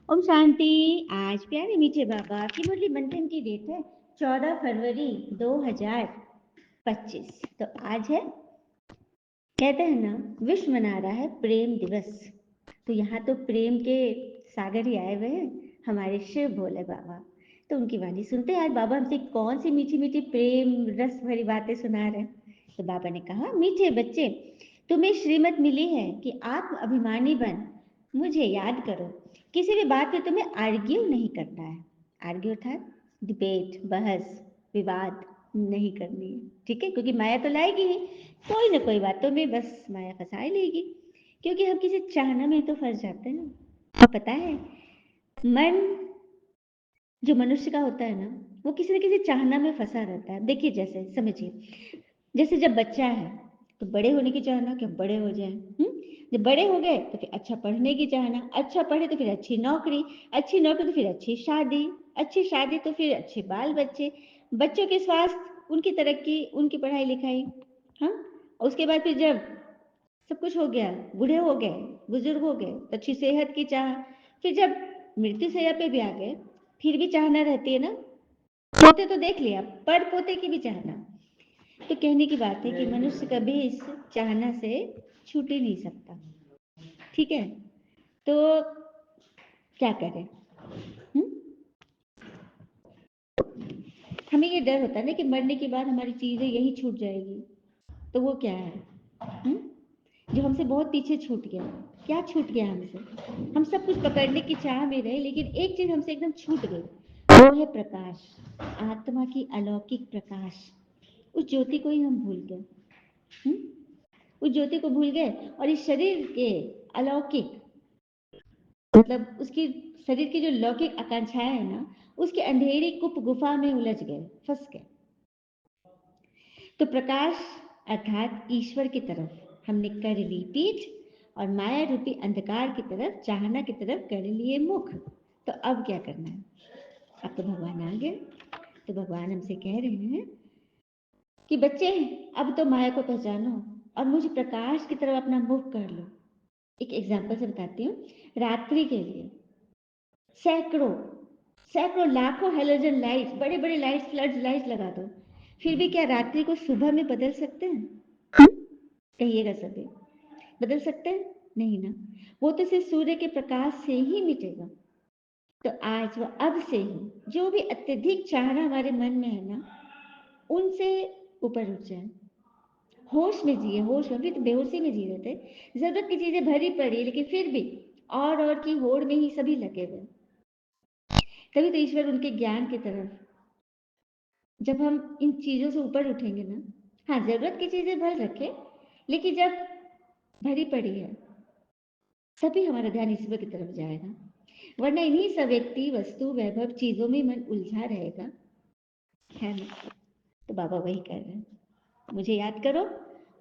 ओम शांति। आज प्यारे मीठे बाबा की मुरली मंथन की डेट है 14 फरवरी 2025। तो आज है, कहते हैं ना, विश्व मना रहा है प्रेम दिवस। तो यहाँ तो प्रेम के सागर ही आए हुए हैं हमारे शिव भोले बाबा। तो उनकी वाणी सुनते हैं आज बाबा हमसे कौन सी मीठी मीठी प्रेम रस भरी बातें सुना रहे हैं। तो बाबा ने कहा, मीठे बच्चे, तुम्हें श्रीमत मिली है कि आत्म अभिमानी बन मुझे याद करो। किसी भी बात पे तुम्हें आर्ग्यू नहीं करना है। आर्ग्यू अर्थात डिबेट, बहस, विवाद नहीं करनी है, ठीक है? क्योंकि माया तो लाएगी ही, कोई ना कोई बातों में बस माया फंसा ही लेगी। क्योंकि हम किसी चाहना में तो फंस जाते हैं ना। पता है, मन जो मनुष्य का होता है ना, वो किसी न किसी चाहना में फंसा रहता है। देखिए, जैसे समझिए, जैसे जब बच्चा है तो बड़े होने की चाहना कि बड़े हो जाए, जब बड़े हो गए तो फिर अच्छा पढ़ने की चाहना, अच्छा पढ़े तो फिर अच्छी नौकरी, अच्छी नौकरी तो फिर अच्छी शादी, अच्छी शादी तो फिर अच्छे बाल बच्चे, बच्चों के स्वास्थ्य, उनकी तरक्की, उनकी पढ़ाई लिखाई। हाँ, उसके बाद फिर जब सब कुछ हो गया, बूढ़े हो गए, बुजुर्ग हो गए, तो अच्छी सेहत की चाह। फिर जब मृत्यु शैया पे भी आ गए, फिर भी चाहना रहती है ना। पोते तो देख लिया, पर पोते की भी चाहना। तो कहने की बात है कि मनुष्य कभी इस चाहना से छूट ही नहीं सकता, ठीक है? तो क्या करें? हुँ? हमें ये डर होता है ना कि मरने के बाद हमारी चीजें यही छूट जाएगी। तो वो क्या है? हुँ? जो हमसे बहुत पीछे छूट गया। क्या छूट गया हमसे? हम सब कुछ पकड़ने की चाह में रहे, लेकिन एक चीज हमसे एकदम छूट गई, वो है प्रकाश। आत्मा की अलौकिक प्रकाश। उस ज्योति को ही हम भूल गए। हुँ? उस ज्योति को भूल गए और इस शरीर के अलौकिक, मतलब उसकी शरीर की जो लौकिक आकांक्षाएं है ना, उसके अंधेरी कुप गुफा में उलझ गए, फंस गए। तो प्रकाश अर्थात ईश्वर की तरफ हमने कर ली पीठ और माया रूपी अंधकार की तरफ, चाहना की तरफ कर लिए मुख। तो अब क्या करना है? अब तो भगवान आ गए। तो भगवान हमसे कह रहे हैं कि बच्चे, अब तो माया को पहचानो और मुझ प्रकाश की तरफ अपना मुख कर लो। एक एग्जाम्पल से बताती हूँ। रात्रि के लिए सैकड़ों सैकड़ों लाखों हेलोजन लाइट्स, बड़े बड़े लाइट्स, फ्लड लाइट्स लगा दो, फिर भी क्या रात्रि को सुबह में बदल सकते हैं? कहिएगा सभी, बदल सकते हैं? नहीं ना। वो तो सिर्फ सूर्य के प्रकाश से ही मिटेगा। तो आज व अब से ही जो भी अत्यधिक चाहना हमारे मन में है ना, उनसे ऊपर उठ जाए। होश में जिए, होश में। अभी तो बेहोशी में जी रहे थे, जरूरत की चीजें भरी पड़ी, लेकिन फिर भी और की होड़ में ही सभी लगे हुए। तभी तो ईश्वर उनके ज्ञान की तरफ, जब हम इन चीजों से ऊपर उठेंगे ना, हाँ, जरूरत की चीजें भर रखे, लेकिन जब भरी पड़ी है, सभी हमारा ध्यान ईश्वर की तरफ जाएगा। वरना इन्हीं सब व्यक्ति, वस्तु, वैभव, चीजों में मन उलझा रहेगा, है ना? तो बाबा वही कर रहे हैं, मुझे याद करो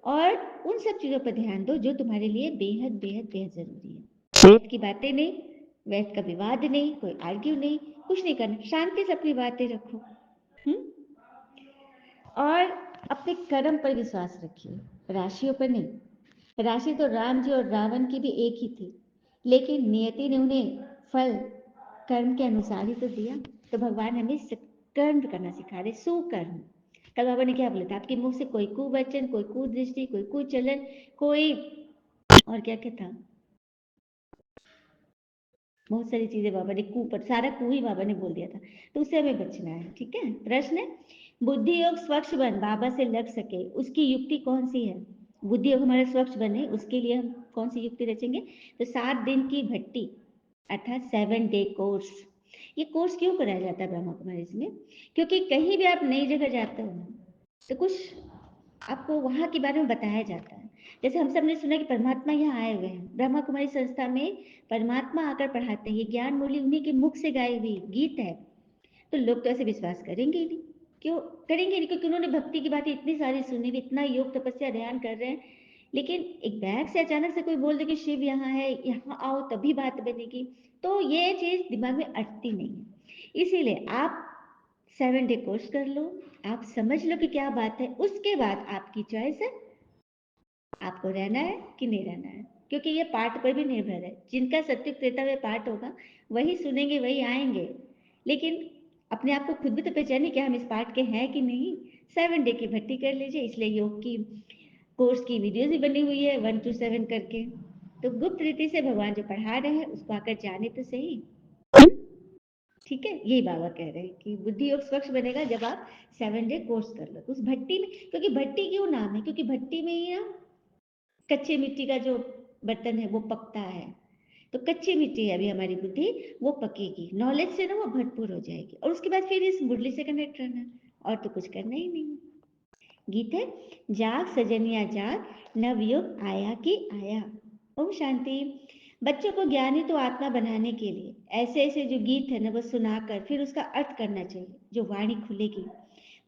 और उन सब चीजों पर ध्यान दो जो तुम्हारे लिए बेहद बेहद बेहद जरूरी है। वेद की बातें नहीं, वेद का विवाद नहीं, कोई आर्ग्यू नहीं, कुछ नहीं करना, शांति से अपनी बातें रखो। हम्म? और अपने कर्म पर विश्वास रखिए, राशियों पर नहीं। राशि तो राम जी और रावण की भी एक ही थी, लेकिन नियति ने उन्हें फल कर्म के अनुसार ही तो दिया। तो भगवान हमें कर्म करना सिखा रहे, सुकर्म। कल बाबा ने क्या बोला था? आपके मुंह से कोई कुवचन, कोई कुदृष्टि, कोई कुचलन, कोई और क्या क्या था, बहुत सारी चीजें बाबा ने कू पर, सारा कू ही बाबा ने बोल दिया था। तो उससे हमें बचना है, ठीक है? प्रश्न है, बुद्धि योग स्वच्छ बन बाबा से लग सके, उसकी युक्ति कौन सी है? बुद्धि योग हमारा स्वच्छ बने, उसके लिए हम कौन सी युक्ति रचेंगे? तो 7 दिन की भट्टी अर्थात 7 डे कोर्स। ये कोर्स क्यों कराया जाता है ब्रह्मा कुमारी में? क्योंकि कहीं भी आप नई जगह जाते हो ना, तो कुछ आपको वहाँ के बारे में बताया जाता है। जैसे हम सब ने सुना कि परमात्मा यहाँ आए हुए हैं, ब्रह्मा कुमारी संस्था में परमात्मा आकर पढ़ाते हैं। ये ज्ञान मूल्य उन्हीं के मुख से गाई हुई गीत है। तो लोग तो ऐसे विश्वास करेंगे ही नहीं। क्यों करेंगे नहीं? क्योंकि उन्होंने भक्ति की बातें इतनी सारी सुनी हुई, इतना योग तपस्या ध्यान कर रहे हैं। लेकिन एक बैग से अचानक से कोई बोल दे कि शिव यहाँ है, यहाँ आओ तभी बात बनेगी, तो ये चीज दिमाग में अटती नहीं है। इसीलिए आप 7 डे कोर्स कर लो, आप समझ लो कि क्या बात है, उसके बाद आपकी चॉइस है, आपको रहना है कि नहीं रहना है। क्योंकि ये पाठ पर भी निर्भर है। जिनका सत्युग त्रेता में पाठ होगा वही सुनेंगे, वही आएंगे। लेकिन अपने आप को खुद भी तो पहचानिए कि हम इस पाठ के हैं कि नहीं। 7 डे की भट्टी कर लीजिए, इसलिए योग की कोर्स की वीडियोज भी बनी हुई है 1 to 7 करके। तो गुप्त रीति से भगवान जो पढ़ा रहे हैं उसको आकर जाने तो सही। ठीक है, यही बाबा कह रहे हैं कि बुद्धि योग स्वच्छ बनेगा जब आप 7 डे कोर्स कर लो। तो उस भट्टी में, क्योंकि भट्टी क्यों नाम है, क्योंकि भट्टी में ही ना कच्चे मिट्टी का जो बर्तन है वो पकता है। तो कच्ची मिट्टी है अभी हमारी बुद्धि, वो पकेगी, नॉलेज से ना वो भरपूर हो जाएगी, और उसके बाद फिर इस मुरली से कनेक्ट रहना है, और तो कुछ करना ही नहीं। गीत है, जाग सजनिया जाग, नवयुग आया कि आया। ओम शांति। बच्चों को ज्ञानी तो आत्मा बनाने के लिए ऐसे ऐसे जो गीत है ना वो सुनाकर फिर उसका अर्थ करना चाहिए, जो वाणी खुलेगी।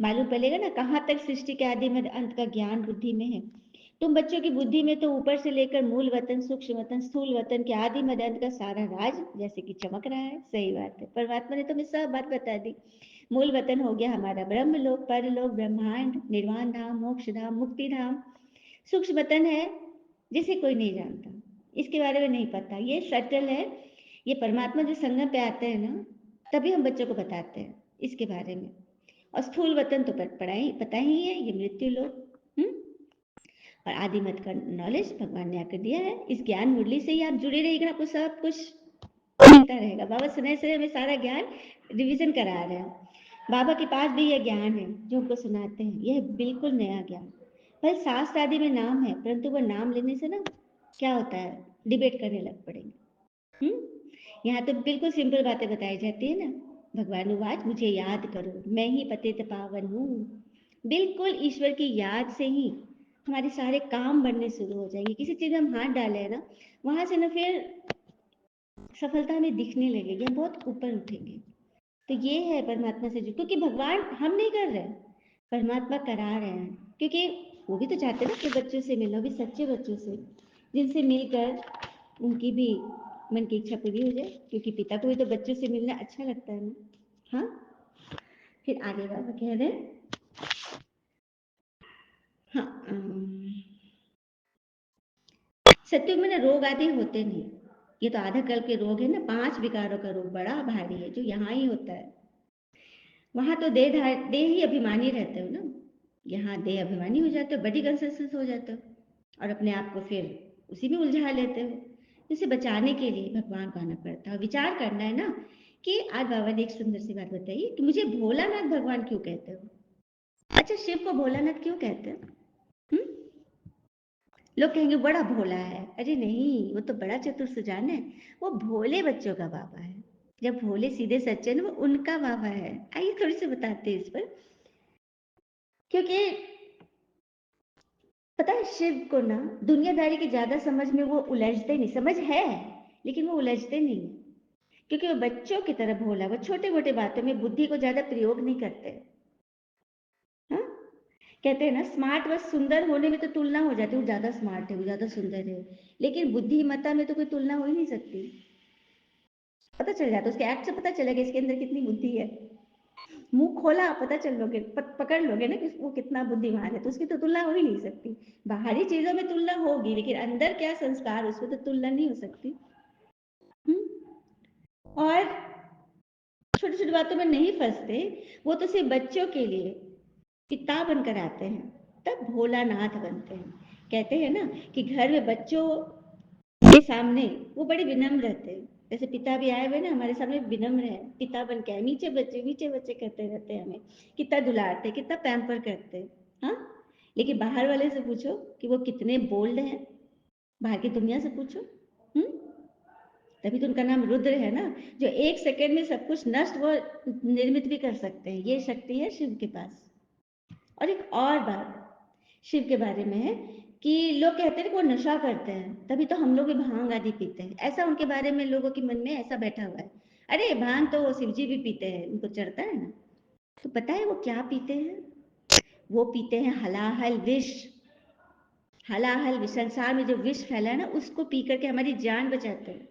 मालूम पड़ेगा ना कहाँ तक सृष्टि के आदि में अंत का ज्ञान बुद्धि में है। तुम बच्चों की बुद्धि में तो ऊपर से लेकर मूल वतन, सूक्ष्म वतन, स्थूल वतन के आदि मध्य अंत का सारा राज जैसे कि चमक रहा है। सही बात है, परमात्मा ने तुम्हें सब बात बता दी। मूल वतन हो गया हमारा ब्रह्मलोक, परलोक, ब्रह्मांड, निर्वाण धाम, मोक्ष धाम, मुक्ति धाम। सूक्ष्म वतन है जिसे कोई नहीं जानता, इसके बारे में नहीं पता, ये सटल है। ये परमात्मा जो संगम पे आते हैं ना तभी हम बच्चों को बताते हैं इसके बारे में। और स्थूल वतन तो पता ही है, ये मृत्यु लोक। और आदि मत का नॉलेज भगवान ने आकर दिया है। इस ज्ञान मुरली से ही आप जुड़े रहिएगा, आपको सब कुछ मिलता रहेगा। बाबा सुनाए से हमें सारा ज्ञान रिवीजन करा रहे हैं। बाबा के पास भी यह ज्ञान है जो हमको सुनाते हैं, यह बिल्कुल नया ज्ञान। भाई शास्त्र आदि में नाम है, परंतु वह नाम लेने से ना क्या होता है, डिबेट करने लग पड़ेंगे। यहाँ तो बिल्कुल सिंपल बातें बताई जाती है ना। भगवान उवाच, मुझे याद करो, मैं ही पतित पावन हूँ। बिल्कुल ईश्वर की याद से ही हमारे सारे काम बनने शुरू हो जाएंगे। किसी चीज में हम हाथ डाले हैं ना, वहां से ना फिर सफलता हमें दिखने लगेगी, हम बहुत ऊपर उठेंगे। तो ये है परमात्मा से क्योंकि भगवान हम नहीं कर रहे, परमात्मा करा रहे हैं। क्योंकि वो भी तो चाहते हैं ना कि बच्चों से मिलो, भी सच्चे बच्चों से, जिनसे मिलकर उनकी भी मन की इच्छा पूरी हो जाए। क्योंकि पिता को भी तो बच्चों से मिलना अच्छा लगता है ना। हाँ, फिर आगे बाबा कह रहे हैं, हाँ, सत्युग में ना रोग आदि होते नहीं। ये तो आधा कल्प के रोग है ना, 5 विकारों का रोग बड़ा भारी है जो यहाँ ही होता है। वहां तो देह ही अभिमानी रहते हो ना, यहाँ देह अभिमानी हो जाते हो, बड़ी कंसेंसस हो जाते हो, और अपने आप को फिर उसी में उलझा लेते हो। इसे बचाने के लिए भगवान को आना पड़ता है, विचार करना है ना। कि आज बाबा ने एक सुंदर सी बात बताई कि मुझे भोलानाथ भगवान क्यों कहते हो। अच्छा, शिव को भोलानाथ क्यों कहते हैं? लोग कहेंगे बड़ा भोला है। अरे नहीं, वो तो बड़ा चतुर सुजान है, वो भोले बच्चों का बाबा है। जब भोले सीधे सच्चे ना, वो उनका बाबा है। आइए थोड़ी सी बताते हैं इस पर। क्योंकि पता है शिव को ना दुनियादारी की ज्यादा समझ में वो उलझते नहीं, समझ है लेकिन वो उलझते नहीं, क्योंकि वो बच्चों की तरह भोला, वो छोटे मोटे बातों में बुद्धि को ज्यादा प्रयोग नहीं करते। हाँ, कहते हैं ना स्मार्ट बस सुंदर होने में तो तुलना हो जाती है, वो ज्यादा स्मार्ट है, वो ज्यादा सुंदर है, लेकिन बुद्धिमत्ता में तो कोई तुलना हो ही नहीं सकती। पता चल जाता है, उसके एक्ट से पता चलेगा इसके अंदर कितनी बुद्धि है। मुंह खोला पता चल लोगे, पकड़ लोगे ना कि वो कितना बुद्धिमान है, तो उसकी तो तुलना हो ही नहीं सकती। बाहरी चीजों में तुलना होगी लेकिन अंदर क्या संस्कार, उसमें तो तुलना नहीं हो सकती। और छोटी छोटी बातों में नहीं फंसते, वो तो सिर्फ बच्चों के लिए पिता बनकर आते हैं, तब भोलानाथ बनते हैं। कहते हैं ना कि घर में बच्चों के सामने वो बड़े विनम्र रहते हैं। जैसे पिता भी आए हुए ना हमारे सामने विनम्र है, पिता बन के आए, मीचे बच्चे करते रहते हैं, हमें कितना दुलारते, कितना पैम्पर करते हैं। हाँ, लेकिन बाहर वाले से पूछो कि वो कितने बोल्ड हैं, बाहर की दुनिया से पूछो। हम्म, तभी तो उनका नाम रुद्र है ना, जो 1 सेकंड में सब कुछ नष्ट व निर्मित भी कर सकते हैं, ये शक्ति है शिव के पास। और एक और बात शिव के बारे में है कि लोग कहते हैं कि वो नशा करते हैं, तभी तो हम लोग भी भांग आदि पीते हैं, ऐसा उनके बारे में लोगों के मन में ऐसा बैठा हुआ है। अरे भांग तो वो शिव जी भी पीते हैं, उनको चढ़ता है ना। तो पता है वो क्या पीते हैं? वो पीते हैं हलाहल विष। हलाहल विष, संसार में जो विष फैला है ना उसको पी करके हमारी जान बचाते हैं।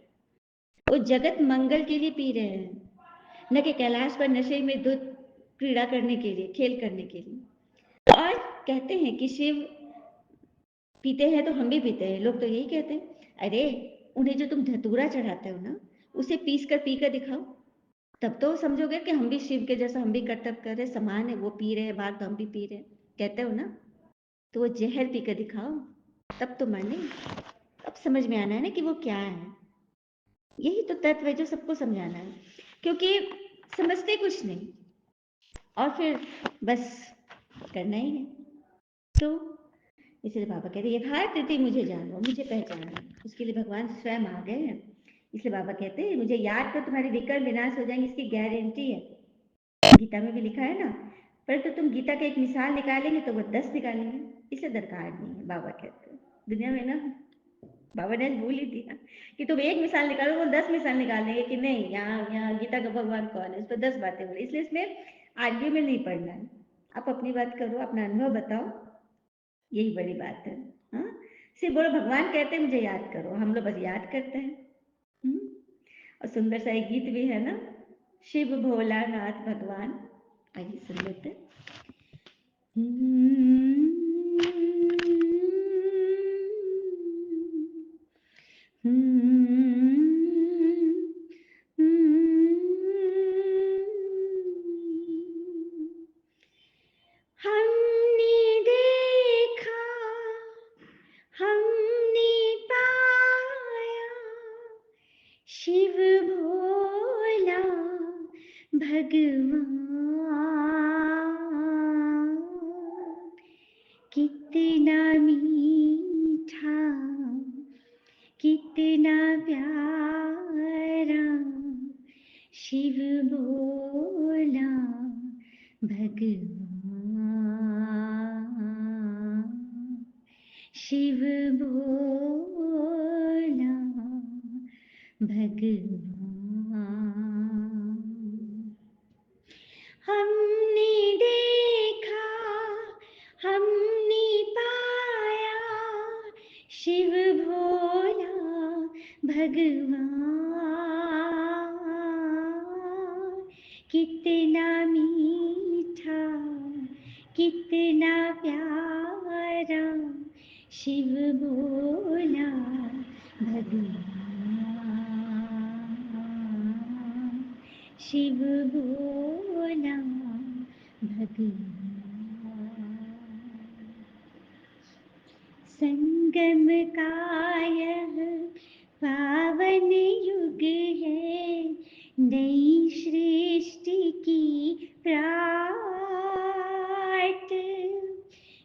वो जगत मंगल के लिए पी रहे हैं, न कि कैलाश पर नशे में दूध क्रीड़ा करने के लिए, खेल करने के लिए। और कहते हैं कि शिव पीते हैं तो हम भी पीते हैं, लोग तो यही कहते हैं। अरे उन्हें जो तुम धतूरा चढ़ाते हो ना, उसे पीस कर पी कर दिखाओ, तब तो समझोगे कि हम भी शिव के जैसा, हम भी कर्तव्य कर रहे, समान है, वो पी रहे हैं भाग तो हम भी पी रहे, कहते हो ना। तो वो जहर पी कर दिखाओ, तब तो माने, अब समझ में आना है ना कि वो क्या है। यही तो तत्व है जो सबको समझाना है, क्योंकि समझते कुछ नहीं और फिर बस करना ही है। तो इसलिए बाबा कहते हैं यथार्थ स्थिति मुझे जानो, मुझे पहचानो, उसके लिए भगवान स्वयं आ गए हैं। इसलिए बाबा कहते हैं मुझे याद कर तुम्हारे विकर्म विनाश हो जाएंगे, इसकी गारंटी है, गीता में भी लिखा है ना। परंतु तुम गीता का एक मिसाल निकालेंगे तो वो 10 निकालेंगे, इसे दरकार नहीं है। बाबा कहते हैं दुनिया में ना, बाबा ने भूल ही दिया कि तुम एक मिसाल निकालो, वो 10 मिसाल निकालेंगे कि नहीं यहाँ यहाँ गीता का भगवान कौन है, इस पर 10 बातें बोली, इसलिए इसमें आर्ग्यूमेंट नहीं पढ़ना है। आप अपनी बात करो, अपना अनुभव बताओ, यही बड़ी बात है। हाँ, सिर्फ बोलो भगवान कहते हैं मुझे याद करो, हम लोग बस याद करते हैं। हम्म? और सुंदर सा एक गीत भी है ना, शिव भोलानाथ भगवान, आइए सुन लेते हैं। हमने देखा, हमने पाया, शिव भोला भगवान, कितना मीठा, कितना प्यारा, शिव भोला भगवान, शिव भोला भगवान। हमने देखा, हमने पाया, शिव भोला भगवान, कितना मीठा, कितना प्यारा, शिव भोला भगवान, शिव भोला भगवान। संगम का यह पावन युग है, नई सृष्टि की प्राट,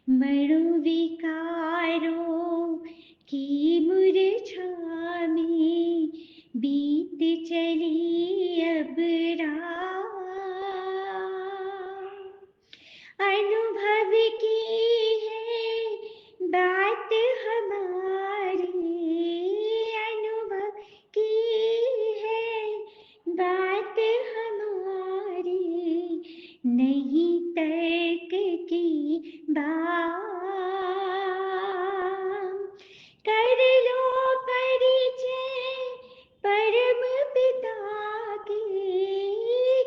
मरो विकारों की मुरझा में, बीत चली अब रात, अनुभव की है बात हमारी, अनुभव की है बात हमारी, नहीं तर्क की बात, कर लो परिचय परम पिता की,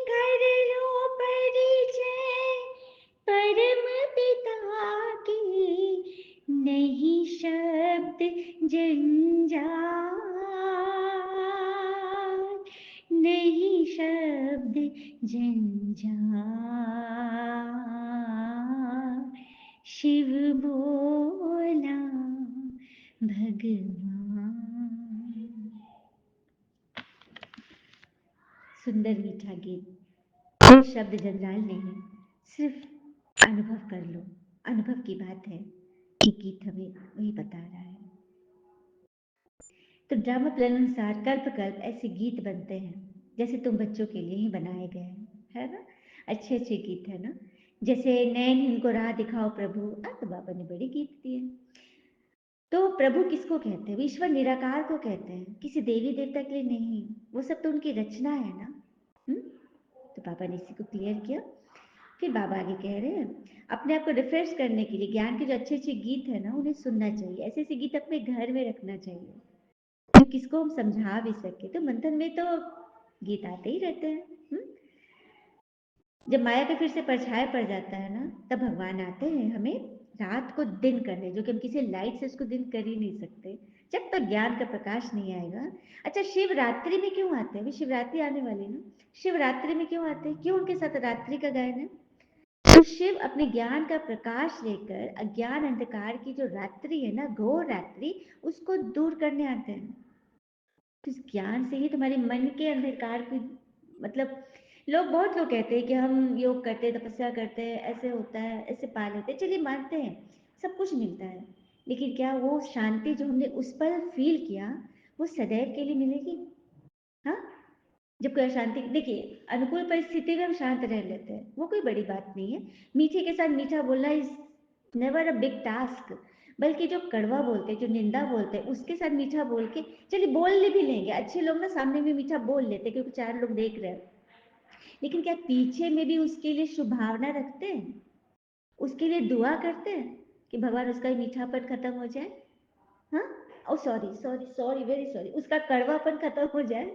कर लो परिचय परम पिता की, नहीं शब्द जंजाल, नहीं शब्द जंजाल, शिव भोला भगवान। सुंदर मीठा गीत, कोई शब्द जंजाल नहीं, सिर्फ अनुभव कर लो, अनुभव की बात है, ये गीत हमें वही बता रहा है। तो ड्रामा प्लान अनुसार कल्प कल्प ऐसे गीत बनते हैं जैसे तुम बच्चों के लिए ही बनाए गए हैं, है ना। अच्छे अच्छे गीत है ना, जैसे नैन इनको राह दिखाओ प्रभु, तो बाबा ने बड़े गीत दिए। तो प्रभु किसको कहते हैं, ईश्वर निराकार को कहते हैं, किसी देवी देवता के लिए नहीं, वो सब तो उनकी रचना है ना। तो पापा ने इसी को क्लियर किया। फिर बाबा आगे कह रहे हैं अपने आप को रिफ्रेश करने के लिए ज्ञान के जो अच्छे अच्छे गीत है ना उन्हें सुनना चाहिए, ऐसे ऐसे गीत अपने घर में रखना चाहिए जो किसको हम समझा भी सके। तो मंथन में तो गीत आते ही रहते हैं। जब माया पे फिर से परछाया पड़ जाता है ना, तब भगवान आते हैं हमें रात को दिन करने, जो कि हम किसी लाइट से उसको दिन कर ही नहीं सकते, जब तक ज्ञान का प्रकाश नहीं आएगा। अच्छा, शिवरात्रि में क्यों आते हैं? अभी शिवरात्रि आने वाली ना, शिवरात्रि में क्यों आते हैं? क्यों उनके साथ रात्रि का गायन है? तो शिव अपने ज्ञान का प्रकाश लेकर अज्ञान अंधकार की जो रात्रि है ना, घोर रात्रि, उसको दूर करने आते हैं। तो इस ज्ञान से ही तुम्हारे मन के अंधकार की, मतलब बहुत लोग कहते हैं कि हम योग करते हैं, तपस्या करते हैं, ऐसे होता है, ऐसे पा लेते हैं, चलिए मानते हैं, सब कुछ मिलता है, लेकिन क्या वो शांति जो हमने उस पर फील किया, वो सदैव के लिए मिलेगी? हाँ, जब कोई अशांति, देखिए अनुकूल परिस्थिति में हम शांत रह लेते हैं, वो कोई बड़ी बात नहीं है। मीठे के साथ मीठा बोलना is never a big task. बल्कि जो कड़वा बोलते हैं, जो निंदा बोलते हैं, उसके साथ मीठा बोल के, चलिए बोल भी लेंगे, अच्छे लोग ना सामने में मीठा बोल लेते हैं क्योंकि चार लोग देख रहे हैं, लेकिन क्या पीछे में भी उसके लिए शुभ भावना रखते हैं? उसके लिए दुआ करते हैं कि भगवान उसका मीठापन खत्म हो जाए? हाँ, oh sorry sorry sorry, very sorry, उसका कड़वापन खत्म हो जाए?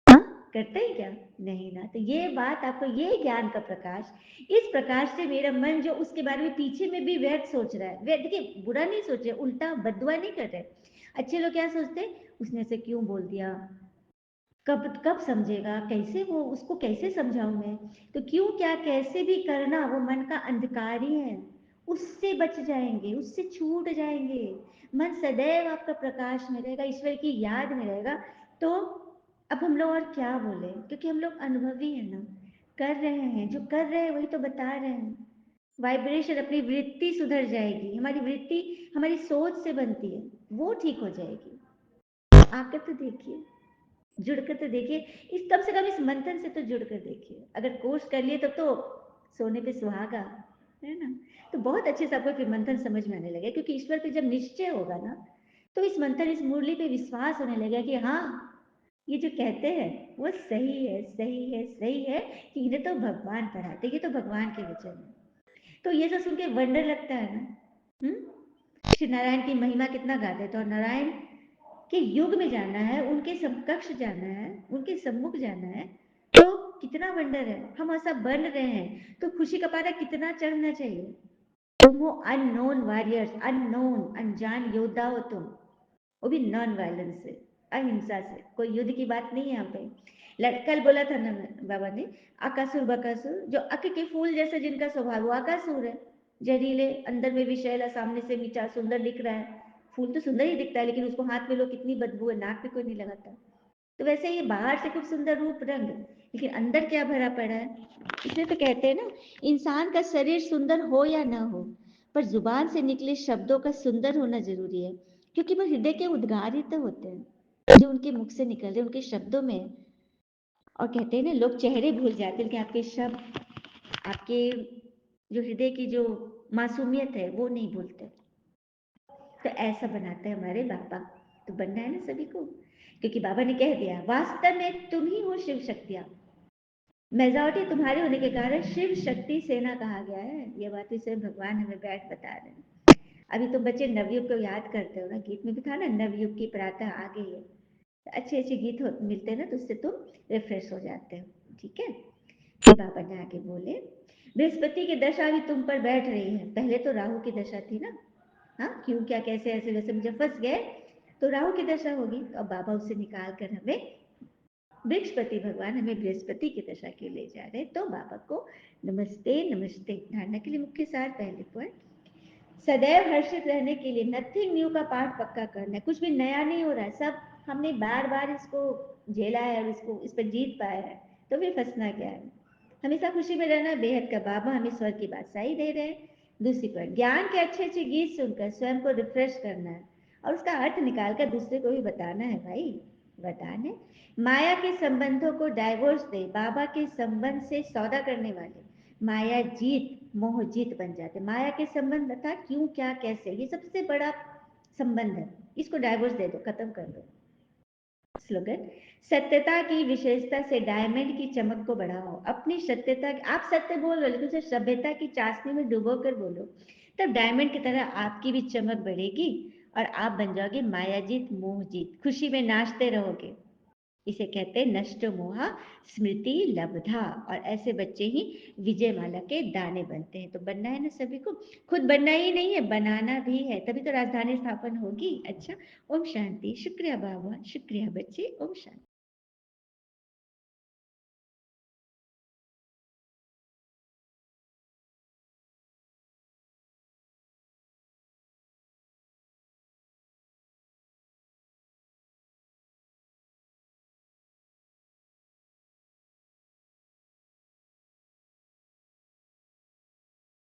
हाँ, करते हैं क्या? नहीं ना। तो ये बात आपको, ये ज्ञान का प्रकाश, इस प्रकाश से मेरा मन जो उसके बारे में पीछे में भी व्यर्थ सोच रहा है, देखिए बुरा नहीं सोच रहे, उल्टा बददुआ नहीं कर रहे। अच्छे लोग क्या सोचते हैं, उसने से क्यों बोल दिया, कब कब समझेगा, कैसे वो, उसको कैसे समझाऊं मैं? तो क्यों, क्या, कैसे भी करना, वो मन का अंधकार ही है। उससे बच जाएंगे, उससे छूट जाएंगे। मन सदैव आपका प्रकाश में रहेगा, ईश्वर की याद में रहेगा। तो अब हम लोग और क्या बोले, क्योंकि हम लोग अनुभवी हैं ना, कर रहे हैं, जो कर रहे हैं वही तो बता रहे हैं। वाइब्रेशन, अपनी वृत्ति सुधर जाएगी, हमारी वृत्ति हमारी सोच से बनती है, वो ठीक हो जाएगी। आकर तो देखिए, जुड़कर तो देखिए, इस कम से कम इस मंथन से तो जुड़कर देखिए, अगर कोर्स कर लिए तब तो सोने पे सुहागा, है ना? तो बहुत अच्छे से आपको फिर मंथन समझ में आने लगे, क्योंकि ईश्वर पे जब निश्चय होगा ना, तो इस मंथन, इस मुरली पे विश्वास होने लगेगा कि हाँ, ये जो कहते हैं वो सही है, सही है, सही है, कि इन्हें तो भगवान पढ़ाते, ये तो भगवान के वचन है। तो ये सब सुन के वंडर लगता है ना। श्री नारायण की महिमा कितना गाते थे, और नारायण के युग में जाना है, उनके समकक्ष जाना है, उनके सम्मुख जाना है, तो कितना वंडर है, हम ऐसा बन रहे हैं, तो खुशी का पारा कितना चढ़ना चाहिए। तुम हो अननोन वॉरियर्स, अननोन अनजान योद्धा हो तुम, वो भी नॉन वायलेंस से, अहिंसा से, कोई युद्ध की बात नहीं है यहाँ पे। कल बोला था ना बाबा ने, आकासुर बकासुर, जो अक के फूल जैसे जिनका स्वभाव, वो आकासुर है, जहरीले, अंदर में विषैला, सामने से मीठा सुंदर दिख रहा है, फूल तो सुंदर ही दिखता है, लेकिन उसको हाथ में लो कितनी बदबू है, नाक पे कोई नहीं लगाता। तो वैसे ये बाहर से खूब सुंदर रूप रंग, लेकिन अंदर क्या भरा पड़ा है? इसलिए तो कहते हैं ना, इंसान का शरीर सुंदर हो या ना हो, पर जुबान से निकले शब्दों का सुंदर होना जरूरी है, क्योंकि वो हृदय के उद्गार ही तो होते हैं जो उनके मुख से निकल रहे, उनके शब्दों में। और कहते हैं ना, लोग चेहरे भूल जाते हैं, लेकिन आपके शब्द, आपके जो हृदय की जो मासूमियत है वो नहीं भूलते। तो ऐसा बनाते हैं हमारे बाबा। तो बनना है ना सभी को, क्योंकि बाबा ने कह दिया, वास्तव में तुम ही हो शिव शक्तियां, मेजॉरिटी तुम्हारे होने के कारण शिव शक्ति सेना कहा गया है। ये बात इसे भगवान हमें बैठ बता रहे हैं। अभी तो बच्चे नवयुग को याद करते हो ना, गीत में भी था ना, नवयुग की प्रातः आ गई है। अच्छे अच्छे गीत मिलते हैं ना, तो उससे तुम रिफ्रेश हो जाते हो। ठीक है, फिर बाबा ने आगे बोले, बृहस्पति की दशा भी तुम पर बैठ रही है, पहले तो राहु की दशा थी ना। हाँ, क्यों, क्या, कैसे, ऐसे वैसे में जब फंस गए, तो राहु की दशा होगी, तो अब बाबा उसे निकाल कर हमें बृहस्पति, भगवान हमें बृहस्पति की दशा के ले जा रहे हैं। तो बाबा को नमस्ते नमस्ते। धारणा के लिए मुख्य सार, पहले पॉइंट, सदैव हर्षित रहने के लिए नथिंग न्यू का पाठ पक्का करना है, कुछ भी नया नहीं हो रहा है, सब हमने बार बार इसको झेला है और इसको, इस पर जीत पाया है, तो फिर फंसना क्या है? हमेशा खुशी में रहना है, बेहद का बाबा हमें स्वर की बादशाही दे रहे हैं। दूसरी पॉइंट, ज्ञान के अच्छे अच्छे गीत सुनकर स्वयं को रिफ्रेश करना है, और उसका अर्थ निकालकर दूसरे को भी बताना है भाई, वरदान है। माया के संबंधों को डाइवोर्स दे, बाबा के संबंध से सौदा करने वाले माया जीत मोह जीत बन जाते। माया के संबंध था क्यों, क्या, कैसे, ये सबसे बड़ा संबंध है, इसको डाइवोर्स दे दो, खत्म कर दो। स्लोगन, सत्यता की विशेषता से डायमंड की चमक को बढ़ाओ, अपनी सत्यता, आप सत्य बोल रहे हो लेकिन उसे सभ्यता की चाशनी में डुबो कर बोलो, तब डायमंड की तरह आपकी भी चमक बढ़ेगी, और आप बन जाओगे माया जीत मोह जीत, खुशी में नाचते रहोगे। इसे कहते हैं नष्ट मोहा स्मृति लब्धा। और ऐसे बच्चे ही विजय माला के दाने बनते हैं। तो बनना है ना सभी को, खुद बनना ही नहीं है, बनाना भी है, तभी तो राजधानी स्थापन होगी। अच्छा, ओम शांति। शुक्रिया बाबा, शुक्रिया बच्चे, ओम शांति।